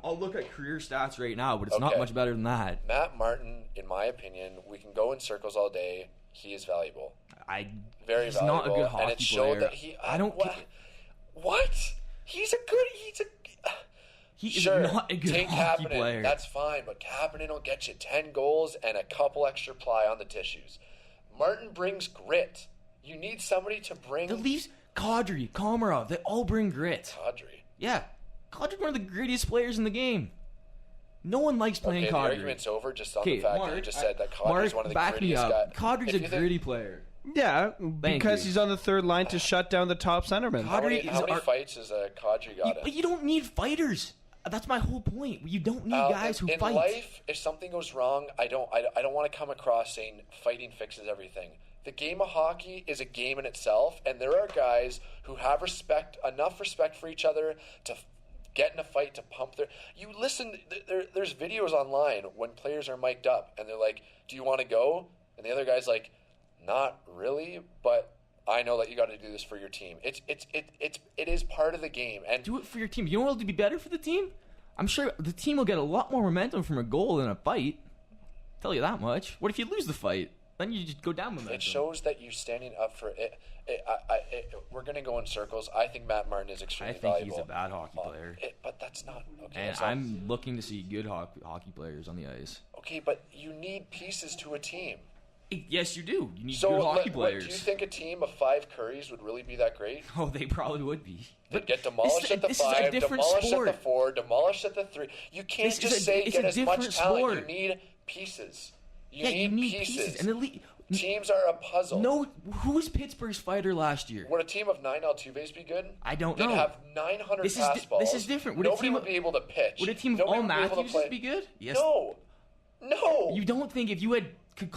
I'll look at career stats right now, but it's not much better than that. Matt Martin, in my opinion, we can go in circles all day. He is valuable. He's valuable, not a good hockey and it showed player. That I don't. What? He is not a good hockey Kapanen, player. That's fine, but Kapanen will get you 10 goals and a couple extra ply on the tissues. Martin brings grit. You need somebody to bring... The Leafs, Kadri, Komarov, they all bring grit. Kadri? Yeah. Kadri's one of the grittiest players in the game. No one likes playing The Kadri. argument's over just on the fact that you just said that Kadri's one of the back me grittiest up. guys. Kadri's a gritty player. Yeah, because he's on the third line to shut down the top centerman. How many fights has Kadri got in? But you don't need fighters. That's my whole point. You don't need guys who fight. In life, if something goes wrong, I don't want to come across saying fighting fixes everything. The game of hockey is a game in itself, and there are guys who have enough respect for each other to get in a fight, to pump their... You listen, there's videos online when players are mic'd up, and they're like, do you want to go? And the other guy's like, not really, but I know that you got to do this for your team. It is part of the game. And do it for your team. You know what will be better for the team? I'm sure the team will get a lot more momentum from a goal than a fight. I'll tell you that much. What if you lose the fight? Then you just go down momentum. It shows that you're standing up for it. We're going to go in circles. I think Matt Martin is extremely valuable. I think he's a bad hockey player. But that's not... Okay, and I'm looking to see good hockey players on the ice. Okay, but you need pieces to a team. Yes, you do. You need good hockey players. Do you think a team of 5 Currys would really be that great? Oh, they probably would be. They'd get demolished at the 5, demolished at the 4, demolished at the 3. You can't say get as much talent. You need pieces. You need pieces. And teams are a puzzle. No, who was Pittsburgh's fighter last year? Would a team of 9 Altuves be good? I don't know. They'd have 900 pass balls. This is different. Nobody would be able to pitch. Would a team of all Matthews be good? Yes. No. You don't think if you could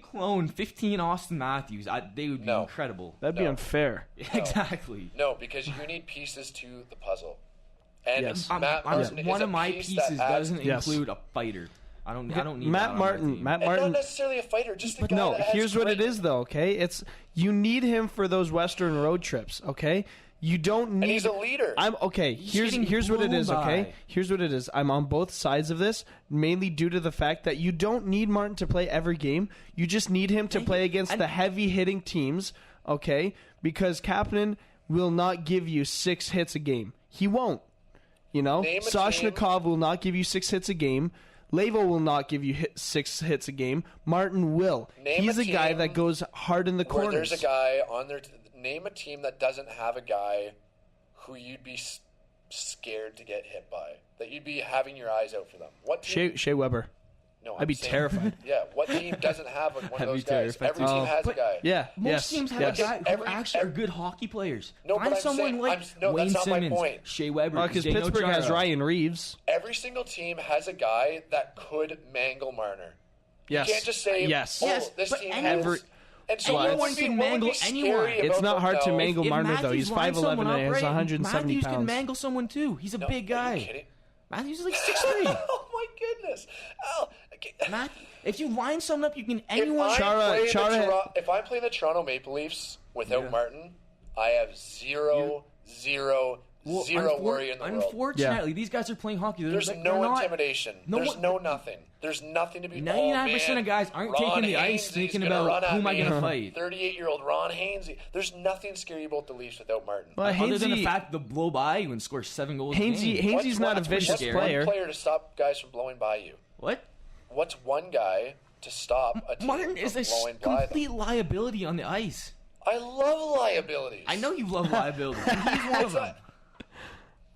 clone 15 Austin Matthews, they would be incredible. That'd be unfair. Exactly. No, because you need pieces to the puzzle. And one of my pieces doesn't include a fighter. I don't need Matt Martin. And not necessarily a fighter, just a guy that has here's what it is though. Okay, it's you need him for those Western road trips. Okay. You don't need. And he's a leader. Here's what it is. Okay, here's what it is. I'm on both sides of this, mainly due to the fact that you don't need Martin to play every game. You just need him to play against the heavy hitting teams. Okay, because Kapanen will not give you 6 hits a game. He won't. You know, Soshnikov will not give you 6 hits a game. Lavo will not give you 6 hits a game. Martin will. He's a guy that goes hard in the corners. There's a guy on there. Name a team that doesn't have a guy who you'd be scared to get hit by. That you'd be having your eyes out for them. What team? Shea Weber. No, I'd be terrified. Yeah, what team doesn't have one of those guys? Every team has a guy. Yeah, most teams have a guy who actually are good hockey players. No, Find someone like Wayne Simmons, Shea Weber, because Pittsburgh has Ryan Reeves. Every single team has a guy that could mangle Marner. Yes. You can't just say, this team has... And so anyone can mangle anyone. It's not hard to mangle Marner, though. He's 5'11" and he's 170 Matthews pounds. can mangle someone, too. He's a big guy. Are you kidding? Matthews is like 6'3". Oh, my goodness. If you line someone up, you can anyone. If I'm playing the Toronto Maple Leafs without Martin, I have zero worry in the world. Unfortunately, these guys are playing hockey. There's no intimidation. There's nothing. There's nothing to be... 99% of guys aren't taking the ice thinking about who am I going to fight. 38-year-old Ron Hainsey. There's nothing scary about the Leafs without Martin. Well, other than the fact they'll blow by you and score 7 goals a game. Hainsey's not a vicious player. What's one player to stop guys from blowing by you? What? What's one guy to stop a team Martin is a complete liability on the ice. I love liabilities. I know you love liabilities. He's one of them.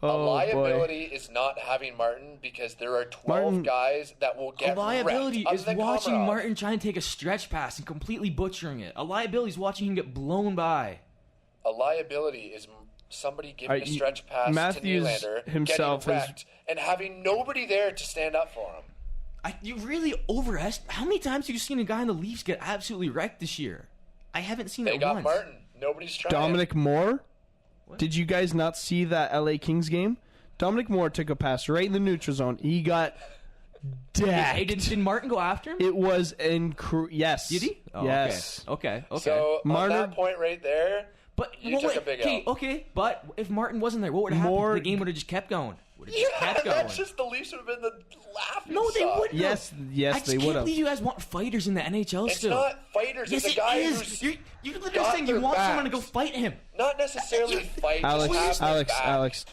A liability is not having Martin because there are 12 guys that will get wrecked. A liability is watching Martin trying to take a stretch pass and completely butchering it. A liability is watching him get blown by. A liability is somebody giving a stretch pass to Nylander, himself getting wrecked, and having nobody there to stand up for him. You really overestimate. How many times have you seen a guy in the Leafs get absolutely wrecked this year? I haven't seen it once. They got Martin. Nobody's trying. Dominic Moore? What? Did you guys not see that LA Kings game? Dominic Moore took a pass right in the neutral zone. He got decked. Hey, did Martin go after him? It was yes. Did he? Oh, yes. Okay. So on that point right there, you took a big L. Okay, but if Martin wasn't there, what would have happened? The game would have just kept going. That's just the Leafs would have been the laughing No, they wouldn't. Yes, they would have. I can't believe you guys want fighters in the NHL it's still. It's not fighters. Yes, it's a guy who's You're literally saying you want someone to go fight him. Not necessarily fight. Alex,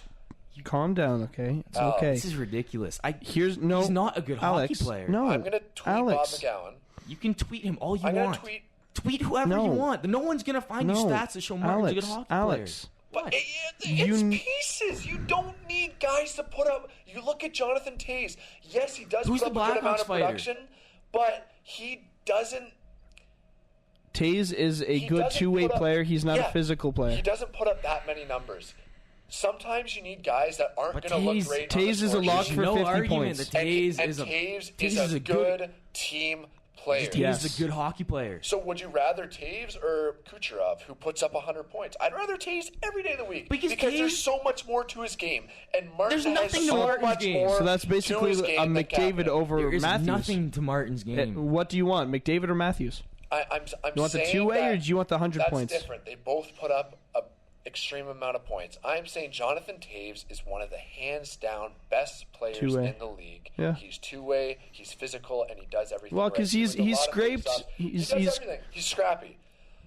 calm down, okay? It's okay. This is ridiculous. He's not a good hockey player. No, I'm going to tweet Bob McGowan. You can tweet him all you want. I'm going to tweet whoever you want. No one's going to find you stats that show Martin's a good hockey player. But it's pieces. You don't need guys to put up. You look look at Jonathan Toews. Yes, he does Who's put up the a good amount Blackhawks of fighter? production, but he doesn't. Taves is a good doesn't two-way put up- player. He's not a yeah, physical player. He doesn't put up that many numbers. Sometimes you need guys that aren't But going to look Taves- great. Taves on the is a score lock sheet. for no 50 argument points. that Taves and is a Taves Taves is a good team player. Yes. Taves is a good hockey player. So would you rather Taves or Kucherov, who puts up 100 points? I'd rather Taves every day of the week Because there's Taves- so much more to his game, and Martin There's nothing has to so Martin's much game. more. So that's to basically his a game than McDavid Kapanen. over There is Matthews. nothing to Martin's game. What do you want, McDavid or Matthews? I'm You want the saying two-way that or do you want the 100 that's points? different. They both put up a extreme amount of points. I'm saying Jonathan Toews is one of the hands down best players Two-way. in the league. Yeah. He's two-way, he's physical, and he does everything. Well, right. 'cause He he's wins a lot of scraped- faceoffs. He he's- does he's- everything. He's scrappy.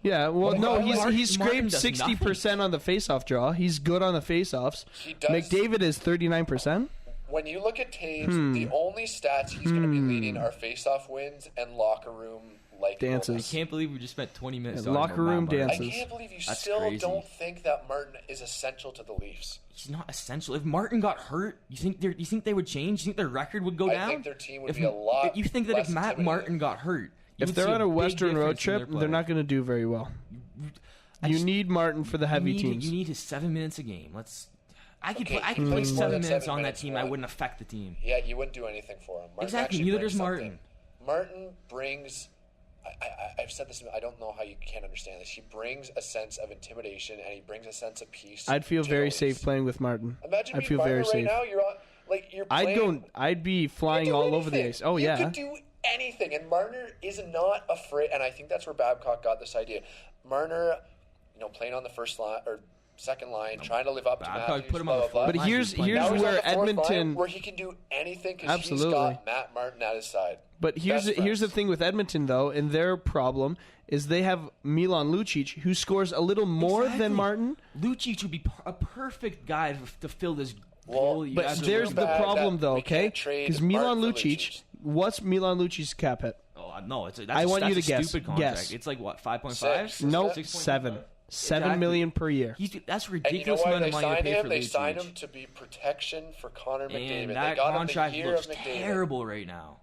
Yeah, well, But no, Martin- he's Martin scraped does 60% on the faceoff draw. He's good on the faceoffs. He does. McDavid is 39%. When you look at Taves, the only stats he's going to be leading are faceoff wins and locker room Dances. I can't believe we just spent 20 minutes Yeah, talking locker about room Matt Martin. I dances. can't believe you That's still crazy. don't think that Martin is essential to the Leafs. He's not essential. If Martin got hurt, you think they would change? You think their record would go I down? think their team would If- be a lot You think that less if Matt intimidating. Martin got hurt, you If would they're see on a big Western road difference in their trip, play. they're not going to do very well. I You just- need Martin for the heavy you need, teams. You need his 7 minutes a game. I could Okay, play he plays more 7 than minutes 7 on that minutes, team. what? I wouldn't affect the team. Yeah, you wouldn't do anything for him. Martin Exactly, actually neither brings does something. Martin. Martin brings. I've said this. I don't know how you can't understand this. He brings a sense of intimidation and he brings a sense of peace. I'd feel to very the safe Leafs. playing with Martin. Imagine I'd being feel Martin very right safe. now. You're on, you're playing. I'd be you flying could do all over the anything. ice. Oh You yeah. could do anything, and Marner is not afraid. And I think that's where Babcock got this idea. Marner, playing on the first line or second line, trying to live up to Babcock Matthews. put him blah, on the blah, blah. fourth But line. here's He's playing Now he's on where the fourth line Edmonton. where he can do anything because he's Absolutely. got Matt Martin at his side. But here's Best the friends. thing with Edmonton though, and their problem is they have Milan Lucic, who scores a little more Exactly. than Martin. Lucic would be a perfect guy to fill this Well, role. You But guys are there's looking the at. bad problem that though, we okay? can't trade Because Milan Martin for Lucic, Lucic. what's Milan Lucic's cap hit? Oh no, that's I want you that's to a guess. Stupid contract. Guess. It's like what 5.5. Six. Nope, 6.5? 7. Exactly. $7 million per year. That's And you know ridiculous why amount they of money to signed pay him? for They Lucic. signed him to be protection for Connor McDavid. And They that got him contract the year looks of McDavid. terrible right now.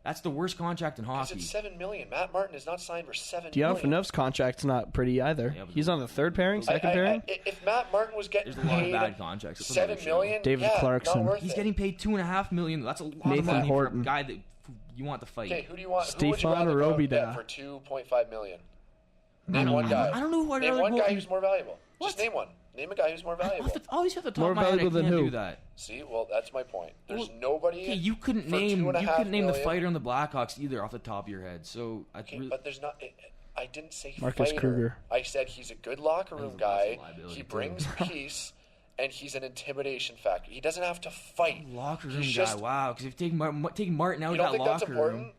That's the worst contract in Because hockey. it's $7 million. Matt Martin is not signed for $7 Dion million. Phaneuf's contract's not pretty either. Yeah, but- He's on the third pairing, second pairing. If Matt Martin was getting There's a lot of paid bad contracts. It's $7 another show. million, David yeah, Clarkson. not worth He's it. getting paid $2.5 million. That's a lot Nathan of money Horton. for a guy that you want to fight. Okay, who do you want? Who would you Stefan rather go Robida. get for $2.5 million? Name one guy. I don't know who I'd Name rather one go- guy who's more valuable. What? Just name one. Name a guy who's more valuable. Always have to More top of my head. I valuable than can't who? do that. See, well, that's my point. There's Well, nobody. Okay, you couldn't for name $2.5 the million. fighter on the Blackhawks either off the top of your head. So Okay, but there's not. I didn't say Marcus fighter. Kruger. I said he's a good locker room He's a guy. liability, He too. brings peace, and he's an intimidation factor. He doesn't have to fight. locker room He's guy. just- Wow, because if you take Martin out You of don't that think that's locker important? room,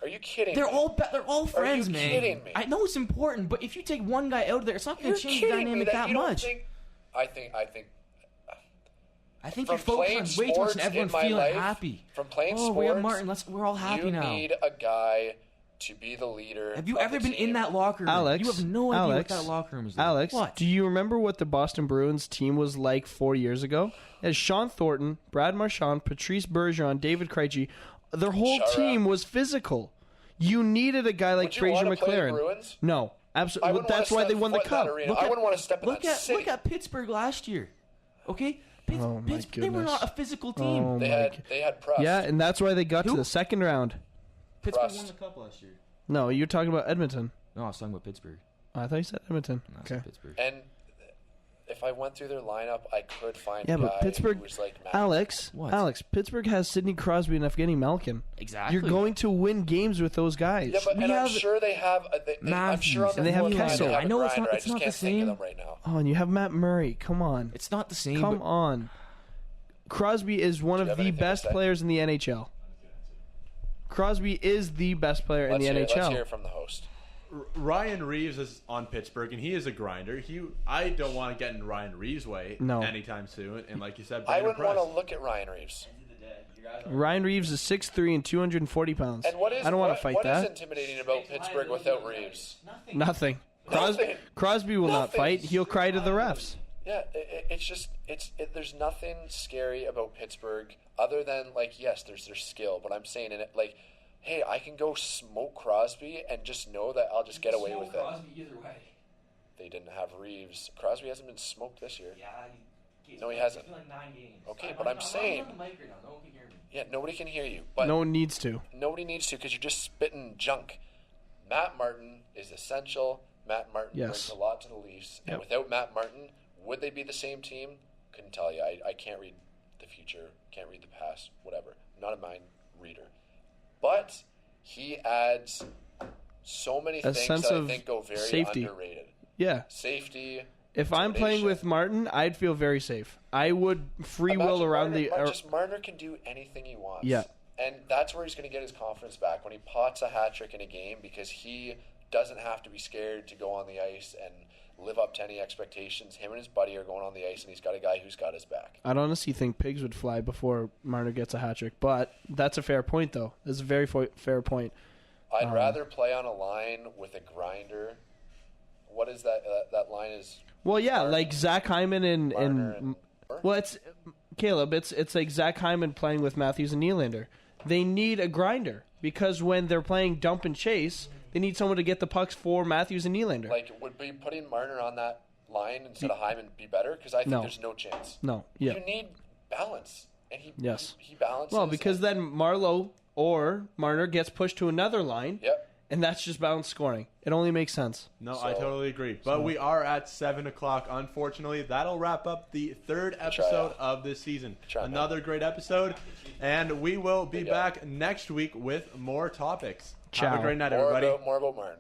Are you kidding? they're me? all friends, man. kidding me? I know it's important, but if you take one guy out of there, it's not going You're to change the kidding me dynamic that you don't much. think- I think I think from you're focused on playing way too much sports and everyone's in my feeling life, happy. from playing oh, we have sports, Martin. We're all happy you now. need a guy to be the leader. Have you of ever the been team. in that locker room? Alex, You have no idea Alex, what that locker room is like. Alex, What? do you remember what the Boston Bruins team was like 4 years ago? As Sean Thornton, Brad Marchand, Patrice Bergeron, David Krejci, their whole Shut team up. was physical. You needed a guy like Would you Fraser wanna play the McLaren. Bruins? No, I absolutely. wouldn't That's wanna why they step won the foot in that cup. arena. I wouldn't want to step in that city. Look at Pittsburgh last year. Okay, Oh, my they were goodness. not a physical team. Oh, They my had press. Yeah, and that's why they got to Who? the second round. Pittsburgh Trust. won the cup last year. No, you're talking about Edmonton. No, I was talking about Pittsburgh. I thought you said Edmonton. No, I Okay. said Pittsburgh. And if I went through their lineup, I could find Yeah, a guy but Pittsburgh, who was like Matt. Alex, What? Alex, Pittsburgh has Sidney Crosby and Evgeny Malkin. Exactly. You're going to win games with those guys. Yeah, but We and I'm have sure they have. I'm sure on Matthews, the and they have fourth line Kessel. have I know a it's not- grinder. it's I just not the can't think of same. them right now. Oh, and you have Matt Murray. Come on. It's not the same. Come but on. Crosby is one you of have the anything to best say? players in the NHL. Crosby is the best player in the Let's NHL. hear it from the host. Ryan Reeves is on Pittsburgh, and he is a grinder. I don't want to get in Ryan Reeves' way anytime soon. And like you said, I Brandon wouldn't want to Press. look at Ryan Reeves. Ryan Reeves is 6'3" and 240 pounds. And what is I don't want to fight what that. is intimidating about Pittsburgh without Reeves? Nothing. Nothing. Crosby will not Nothing. fight. He'll cry to the refs. Yeah, there's nothing scary about Pittsburgh other than, like, yes, there's their skill, but I'm saying in it, like, hey, I can go smoke Crosby and just know that I'll just get away with it. Crosby either way. They didn't have Reeves. Crosby hasn't been smoked this year. Yeah, no, he hasn't. It's been like 9 games. Okay, but I'm saying. On the mic right now. No one can hear me. Yeah, nobody can hear you. But no one needs to. Nobody needs to because you're just spitting junk. Matt Martin is essential. Matt Martin brings a lot to the Leafs. And without Matt Martin, would they be the same team? Couldn't tell you. I can't read the future, can't read the past, whatever. I'm not a mind reader. But he adds so many things that I think go very underrated. Yeah. Safety. If I'm playing with Martin, I'd feel very safe. I would will around Marner can do anything he wants. Yeah. And that's where he's going to get his confidence back, when he pots a hat trick in a game, because he doesn't have to be scared to go on the ice and live up to any expectations. Him and his buddy are going on the ice, and he's got a guy who's got his back. I'd honestly think pigs would fly before Marner gets a hat trick, but that's a fair point, though. That's a very fair point. I'd rather play on a line with a grinder. What is that? That line is... Well, yeah, like Zach Hyman and well, it's Caleb. It's like Zach Hyman playing with Matthews and Nylander. They need a grinder because when they're playing dump and chase, they need someone to get the pucks for Matthews and Nylander. Like, would be putting Marner on that line instead of Hyman be better? Because I think there's no chance. No, yeah. You need balance, and he balances. Well, because then Marleau or Marner gets pushed to another line. Yep. And that's just balanced scoring. It only makes sense. No, I totally agree. But we are at 7 o'clock. Unfortunately, that'll wrap up the third episode of this season. Another great episode. And we will be back next week with more topics. Ciao. Have a great night, everybody. More about Martin.